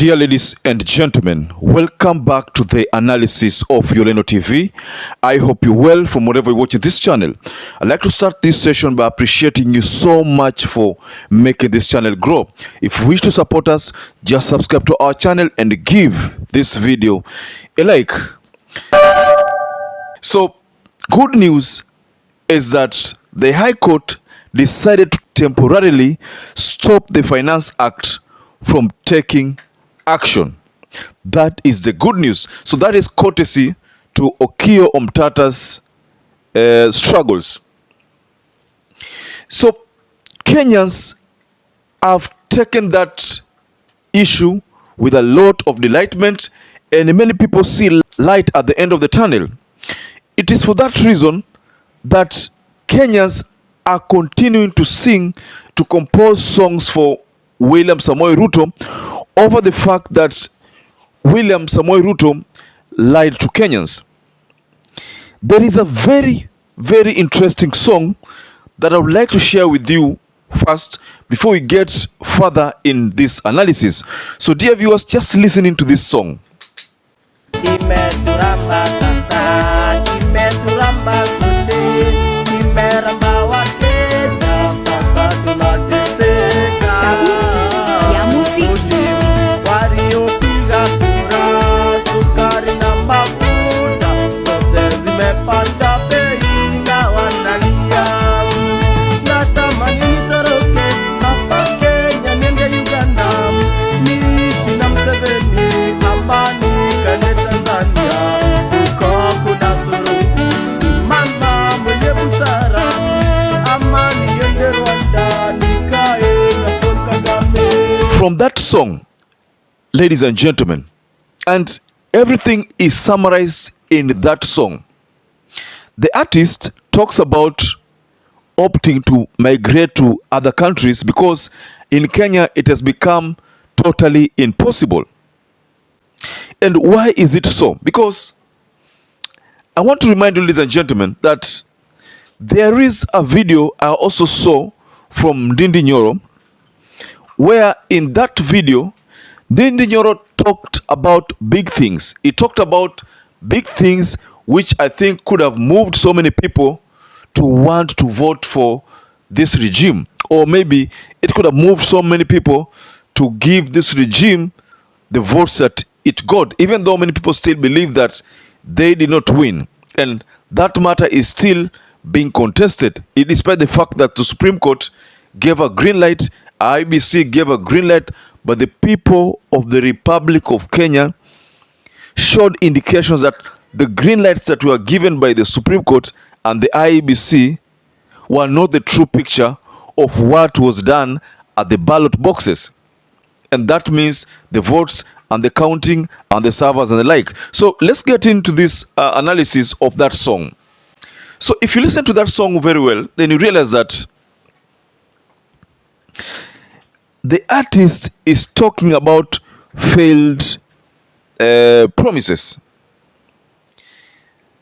Dear ladies and gentlemen, welcome back to the analysis of YOLENO TV. I hope you're well from wherever you're watching this channel. I'd like to start this session by appreciating you so much for making this channel grow. If you wish to support us, just subscribe to our channel and give this video a like. So, good news is that the High Court decided to temporarily stop the Finance Act from taking action. That is the good news. So that is courtesy to Okiya Omtatah's struggles. So Kenyans have taken that issue with a lot of delightment, and many people see light at the end of the tunnel. It is for that reason that Kenyans are continuing to sing, to compose songs for William Samoei Ruto over the fact that William Samoei Ruto lied to Kenyans. There is a very, very interesting song that I would like to share with you first before we get further in this analysis. So dear viewers, just listening to this song. From that song, ladies and gentlemen, and everything is summarized in that song. The artist talks about opting to migrate to other countries because in Kenya it has become totally impossible. And why is it so? Because I want to remind you, ladies and gentlemen, that there is a video I also saw from Ndindi Nyoro, where in that video, Ndindi Nyoro talked about big things. He talked about big things which I think could have moved so many people to want to vote for this regime. Or maybe it could have moved so many people to give this regime the votes that it got, even though many people still believe that they did not win. And that matter is still being contested, despite the fact that the Supreme Court gave a green light, IEBC gave a green light, but the people of the Republic of Kenya showed indications that the green lights that were given by the Supreme Court and the IEBC were not the true picture of what was done at the ballot boxes. And that means the votes and the counting and the servers and the like. So let's get into this analysis of that song. So if you listen to that song very well, then you realize that the artist is talking about failed promises.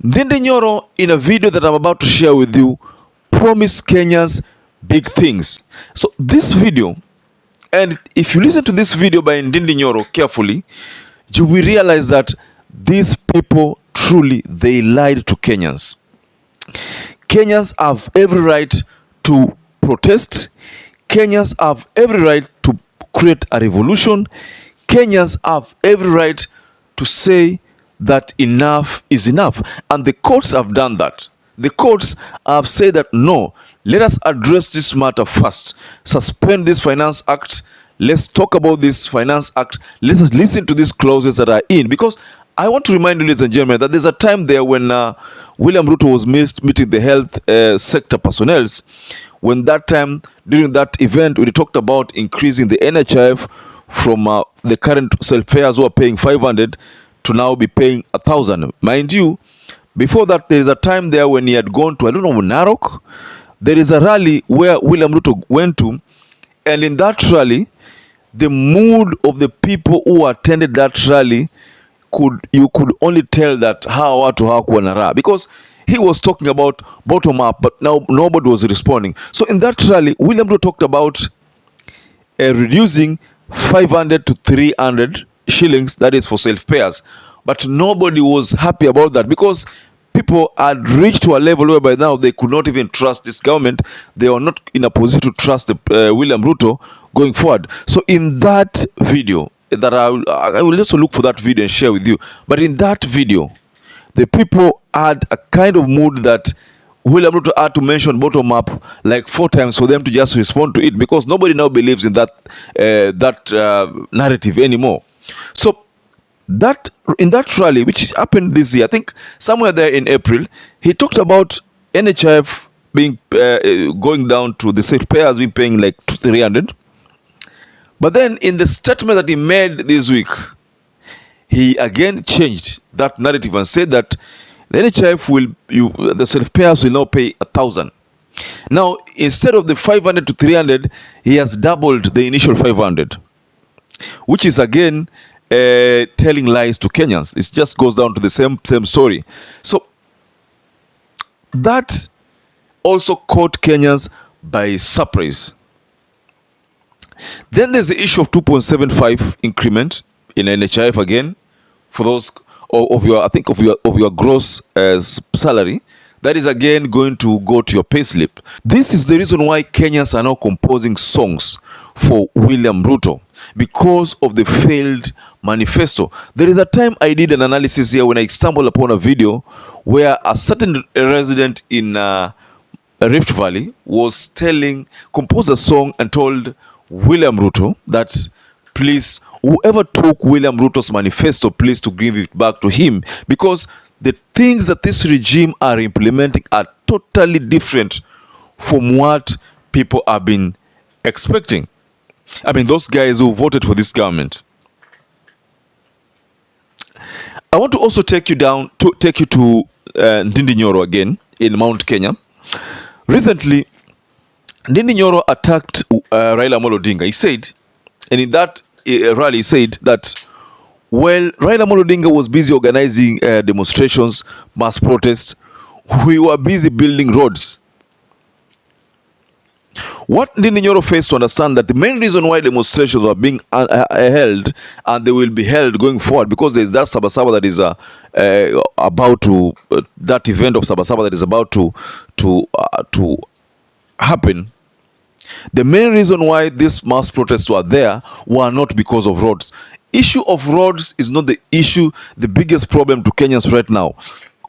Ndindi Nyoro, in a video that I'm about to share with you, promised Kenyans big things. So this video, and if you listen to this video by Ndindi Nyoro carefully, you will realize that these people truly, they lied to Kenyans. Kenyans have every right to protest. Kenyans have every right to create a revolution. Kenyans have every right to say that enough is enough. And the courts have done that. The courts have said that no, let us address this matter first. Suspend this Finance Act. Let's talk about this Finance Act. Let us listen to these clauses that are in. Because I want to remind you, ladies and gentlemen, that there's a time there when William Ruto was meeting the health sector personnel. When that time, during that event, we talked about increasing the NHIF from the current self-payers who are paying 500 to now be paying 1,000. Mind you, before that, there is a time there when he had gone to, I don't know, Narok. There is a rally where William Ruto went to, and in that rally, the mood of the people who attended that rally, you could only tell that how watu hawakuwa na raha, because he was talking about bottom up, but now nobody was responding. So in that rally, William Ruto talked about reducing 500 to 300 shillings, that is for self-payers. But nobody was happy about that because people had reached to a level where by now they could not even trust this government. They were not in a position to trust the William Ruto going forward. So in that video, that I will also look for that video and share with you. But in that video, the people had a kind of mood that William Ruto had to mention bottom up like 4 times for them to just respond to it, because nobody now believes in that narrative anymore. So that in that rally which happened this year, I think somewhere there in April, he talked about NHIF being going down to the safe payers being paying like 300. But then in the statement that he made this week, he again changed that narrative and said that the NHIF the self-payers will now pay 1,000. Now, instead of the 500 to 300, he has doubled the initial 500, which is again telling lies to Kenyans. It just goes down to the same story. So that also caught Kenyans by surprise. Then there's the issue of 2.75 increment in NHIF again for those of your gross salary. That is again going to go to your payslip. This is the reason why Kenyans are now composing songs for William Ruto, because of the failed manifesto. There is a time I did an analysis here when I stumbled upon a video where a certain resident in Rift Valley was composed a song and told William Ruto that please, whoever took William Ruto's manifesto, please to give it back to him, because the things that this regime are implementing are totally different from what people have been expecting. I mean, those guys who voted for this government. I want to also take you to Ndindi Nyoro again in Mount Kenya. Recently, Ndindi Nyoro attacked Raila Amolo Odinga. He said, and in that rally, he said that, well, Raila Amolo Odinga was busy organizing demonstrations, mass protests. We were busy building roads. What Ndindi Nyoro fails to understand that the main reason why demonstrations are being held, and they will be held going forward, because there is that Sabasaba that is about to that event of Sabasaba that is about to happen. The main reason why these mass protests were there were not because of roads. Issue of roads is not the issue, the biggest problem to Kenyans right now.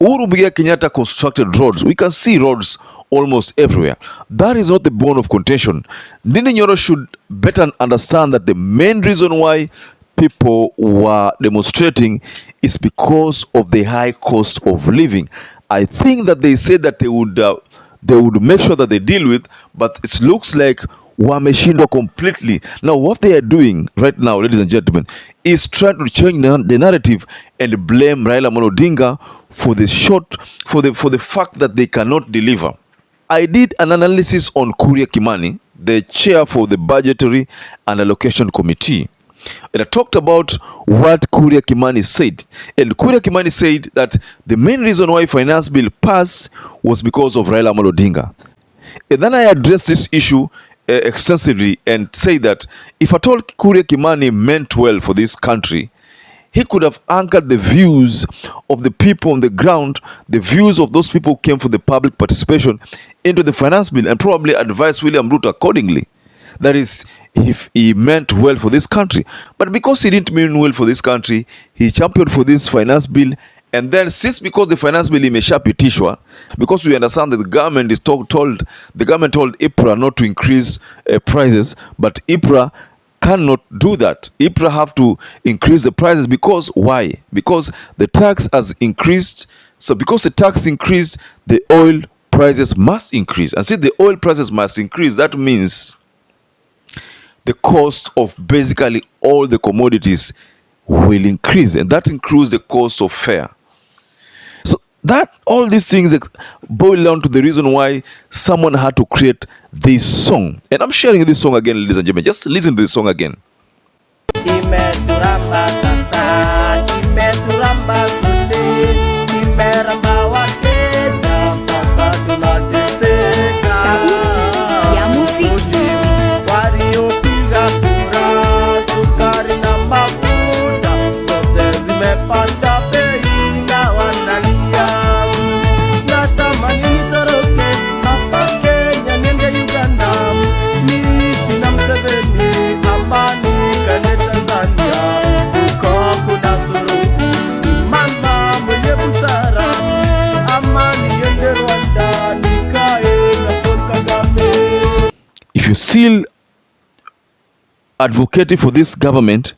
Uhuru Muigai Kenyatta constructed roads. We can see roads almost everywhere. That is not the bone of contention. Ndindi Nyoro should better understand that the main reason why people were demonstrating is because of the high cost of living. I think that they said that they would make sure that they deal with, but it looks like wameshindwa completely. Now what they are doing right now, ladies and gentlemen, is trying to change the narrative and blame Raila Amolo Odinga for the fact that they cannot deliver. I did an analysis on Kuria Kimani, the chair for the Budgetary and Allocation Committee. And I talked about what Kuria Kimani said. And Kuria Kimani said that the main reason why finance bill passed was because of Raila Amolo Odinga. And then I addressed this issue extensively and say that if at all Kuria Kimani meant well for this country, he could have anchored the views of the people on the ground, the views of those people who came for the public participation into the finance bill, and probably advised William Ruto accordingly. That is, if he meant well for this country. But because he didn't mean well for this country, he championed for this finance bill. And then since because the finance bill imeshapitishwa, because we understand that the government is told IPRA not to increase prices, but IPRA cannot do that. IPRA have to increase the prices because why? Because the tax has increased. So because the tax increased, the oil prices must increase. And since the oil prices must increase, that means the cost of basically all the commodities will increase, and that includes the cost of fare. So that all these things boil down to the reason why someone had to create this song. And I'm sharing this song again, ladies and gentlemen. Just listen to this song again. you're still advocating for this government,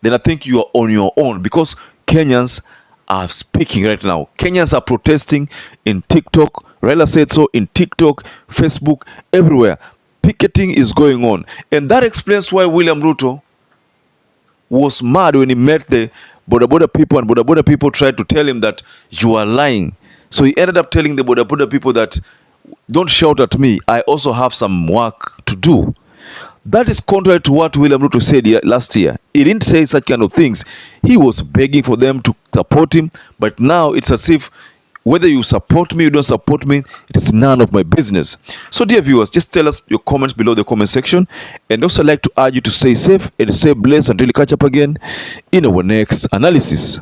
then I think you are on your own, because Kenyans are speaking right now. Kenyans are protesting in TikTok. Raila said so in TikTok, Facebook, everywhere. Picketing is going on. And that explains why William Ruto was mad when he met the Boda Boda people, and Boda Boda people tried to tell him that you are lying. So he ended up telling the Boda Boda people that don't shout at me, I also have some work to do. That is contrary to what William Ruto said last year. He didn't say such kind of things. He was begging for them to support him, but now it's as if whether you support me or don't support me, it is none of my business. So dear viewers, just tell us your comments below the comment section, and also I'd like to urge you to stay safe and stay blessed until we catch up again in our next analysis.